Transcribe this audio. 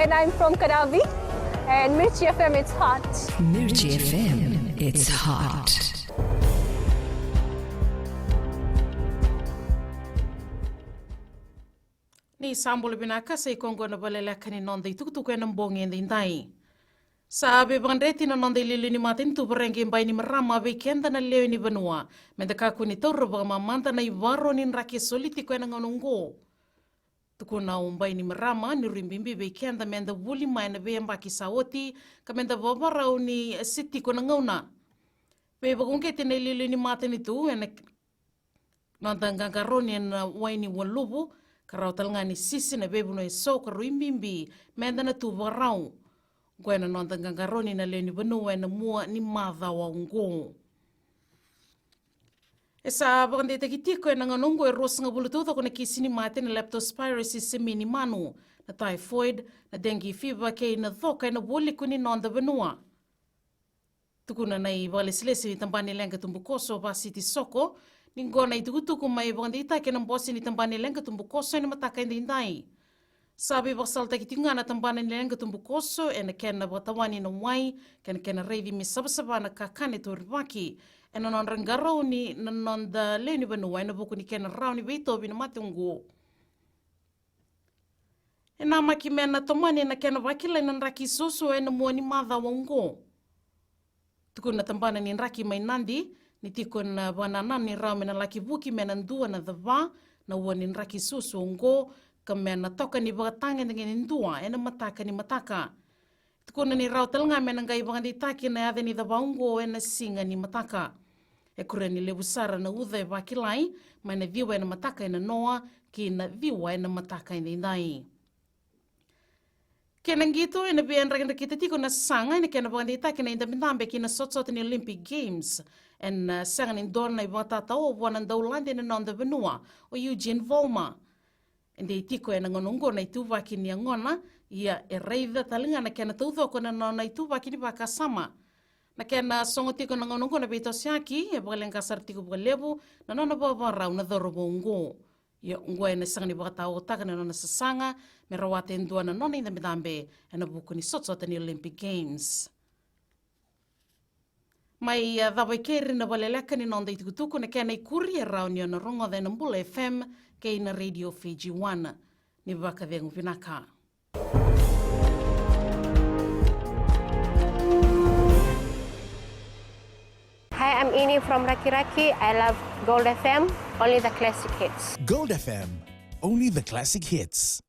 and I'm from Karavi. And Mirchi FM, it's hot. Mirchi FM, it's hot. Ni sambol binaka sa ikongo na Vakaleleka ni nonday tukutuku ng bongi ndinday. Sa bebandreti na nonday lilini matin tu berengi mbay ni marama weekenda na leo ni Vanua. Mendakaku ni toro baga mamanta na iwaro ni nraki soliti ko na ngonongo. Tukuna umbay ni marama ni rimbimbi weekenda menda wuli may na beyamba kisawoti ka menda babarao ni city ko na ngona. Bebagungketi na lilini matin ito nonday gangaroni na waini walubu. Karau talangani sisi na bebu no so karu imbimbi menda na tu varau gwena nonda gangaroni na leni banu na mua ni madha wa ungo esa bagande takitiko na ngonongo ros nga bulututo ko na kisini mate na leptospirosis semini manu na typhoid na dengue fever kay na thoka na boli ko ni nonda banua tukuna na ibalislesi ni tambani lenga tumbukoso ba city soko Ningona itugutuku may bagandita kenang bosi ni tambani lenga tumbukoso na mataka indindai. Sabi basal takitinga na tambani lenga tumbukoso na kena batawani na wai kena reidi misabasaba na kakane to ribaki na nonrangarao ni nonda leni banuwai na buku ni kena rao ni beito binamatungu. Na makimena tomani na kena wakila na nraki susu na mua ni madha wango. Tukuna tambana ni nraki may nandi ni tiko na banana ni rau mena laki buki mena ndua na dhava na ua ni nraki susu ongo ka mena toka ni bagatanga dengan ndua ena mataka ni mataka. Tiko na ni rau talanga mena ngai baganditaki na adhe ni dhava ongo ena singa ni mataka. E kure ni lebusara na udha e wakilai ma na viwa ena mataka ena noa ki na viwa ena mataka ena indai. Kena ngito ena bian raganda kita tiko na sanga ena kena baganditaki na indamindambe ki na sotsot ni Olympic Games en sangan in dorna ibang tatao buwan ng Daulande na nonda Vanua o Eugene Volma. Hindi tiko na ngonongo na itubaki niya ngona iya reida talinga na kena tuzo ko na nona itubaki ni baka sama. Na kena songo tiko na ngonongo na bito siyaki bagaling kasar tiko bagalebu na nona babarao na dorobongo. Ya ungo na sangan ibang tao taka na nona sasanga merawate ndua na nona indamidambe na buko ni sotsota ni Olympic Games. Mai dhawai keri na Vakaleleka ni nonda itukutuku na kena ikuri e rao niyo na rongo dhe na Mbula FM kei na Radio Fiji 1 ni Vakaleleka vinaka. Hi, I'm Ini from Raki. I love Gold FM, only the classic hits. Gold FM, only the classic hits.